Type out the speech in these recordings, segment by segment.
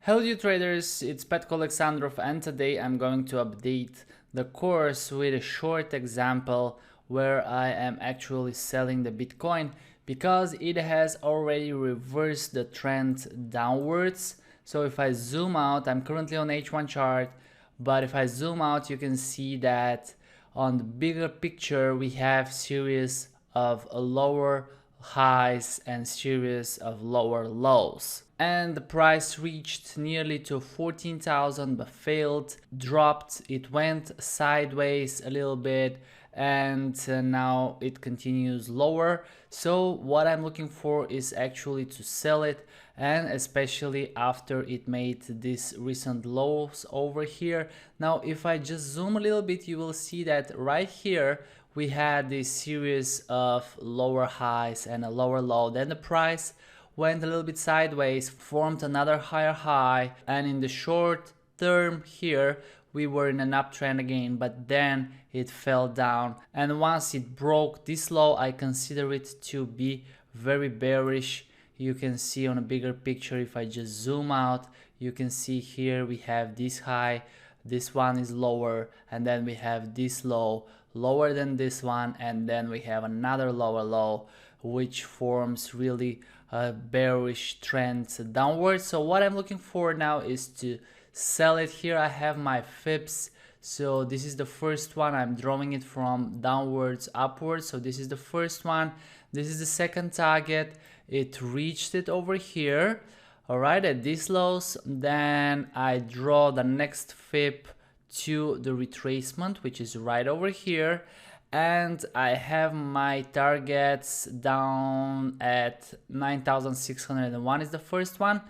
Hello you traders, it's Petko Alexandrov and today I'm going to update the course with a short example where I am actually selling the Bitcoin because it has already reversed the trend downwards. So if I zoom out, I'm currently on H1 chart, but if I zoom out you can see that on the bigger picture we have series of lower highs and series of lower lows, and the price reached nearly to 14,000 but failed, dropped, it went sideways a little bit, and now it continues lower. So what I'm looking for is actually to sell it, and especially after it made these recent lows over here. Now if I just zoom a little bit, you will see that right here we had this series of lower highs and a lower low. Then the price went a little bit sideways, formed another higher high, and in the short term here we were in an uptrend again, but then it fell down, and once it broke this low I consider it to be very bearish. You can see on a bigger picture, if I just zoom out, you can see here we have this high, this one is lower, and then we have this low lower than this one, and then we have another lower low, which forms really a bearish trend downwards. So what I'm looking for now is to sell it. Here I have my fips. So this is the first one. I'm drawing it from downwards upwards. So this is the first one. This is the second target. It reached it over here, all right, at these lows. Then I draw the next fib to the retracement, which is right over here, and I have my targets down at 9,601 is the first one.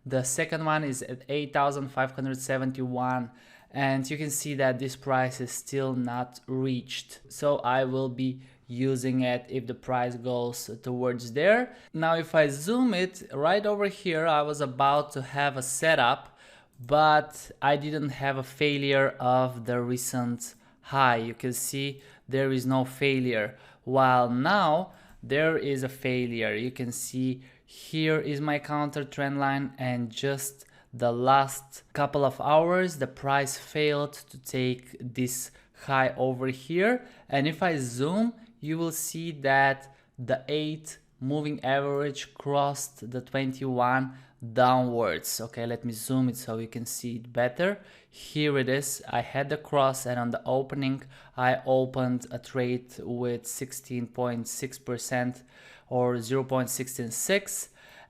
The second one is at 8,571, and you can see that this price is still not reached. So I will be using it if the price goes towards there. Now if I zoom it right over here, I was about to have a setup, but I didn't have a failure of the recent high. You can see there is no failure, while now there is a failure. You can see here is my counter trend line, and just the last couple of hours the price failed to take this high over here. And if I zoom, you will see that the 8 moving average crossed the 21 downwards. Okay, let me zoom it so you can see it better. Here it is. I had the cross, and on the opening I opened a trade with 16.6% or 0.166,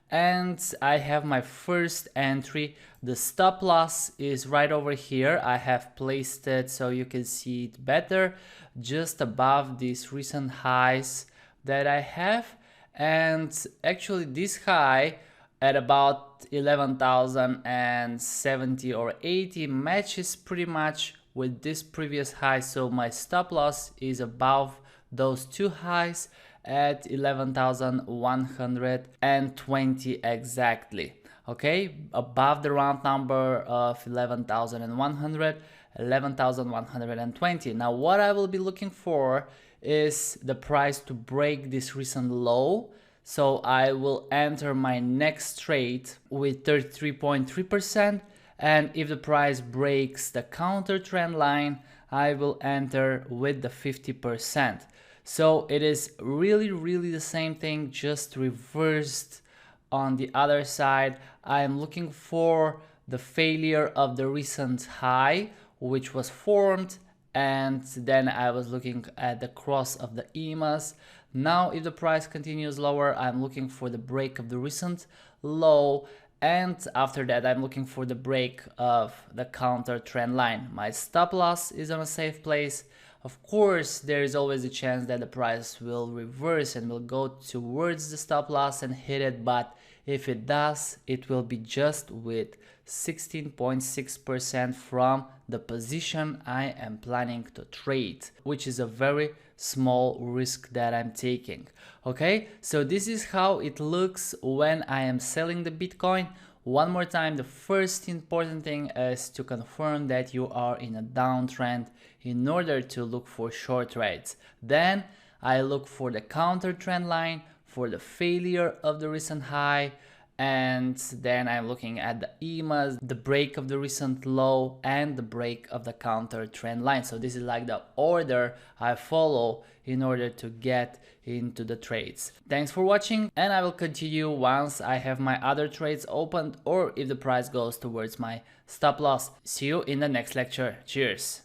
and I have my first entry. The stop loss is right over here. I have placed it so you can see it better, just above these recent highs that I have. And actually this high at about 11,070 or 80 matches pretty much with this previous high. So my stop loss is above those two highs at 11,120 exactly. Okay, above the round number of 11,100, 11,120. Now what I will be looking for is the price to break this recent low. So I will enter my next trade with 33.3%, and if the price breaks the counter trend line, I will enter with the 50%. So it is really the same thing, just reversed on the other side. I am looking for the failure of the recent high, which was formed, and then I was looking at the cross of the EMAs. Now if the price continues lower, I'm looking for the break of the recent low, and after that I'm looking for the break of the counter trend line. My stop loss is on a safe place. Of course, there is always a chance that the price will reverse and will go towards the stop loss and hit it, but if it does, it will be just with 16.6% from the position I am planning to trade, which is a very small risk that I'm taking. Okay, so this is how it looks when I am selling the Bitcoin. One more time, the first important thing is to confirm that you are in a downtrend in order to look for short trades. Then I look for the counter trend line, for the failure of the recent high, and then I'm looking at the EMAs, the break of the recent low and the break of the counter trend line. So this is like the order I follow in order to get into the trades. Thanks for watching, and I will continue once I have my other trades opened or if the price goes towards my stop loss. See you in the next lecture. Cheers.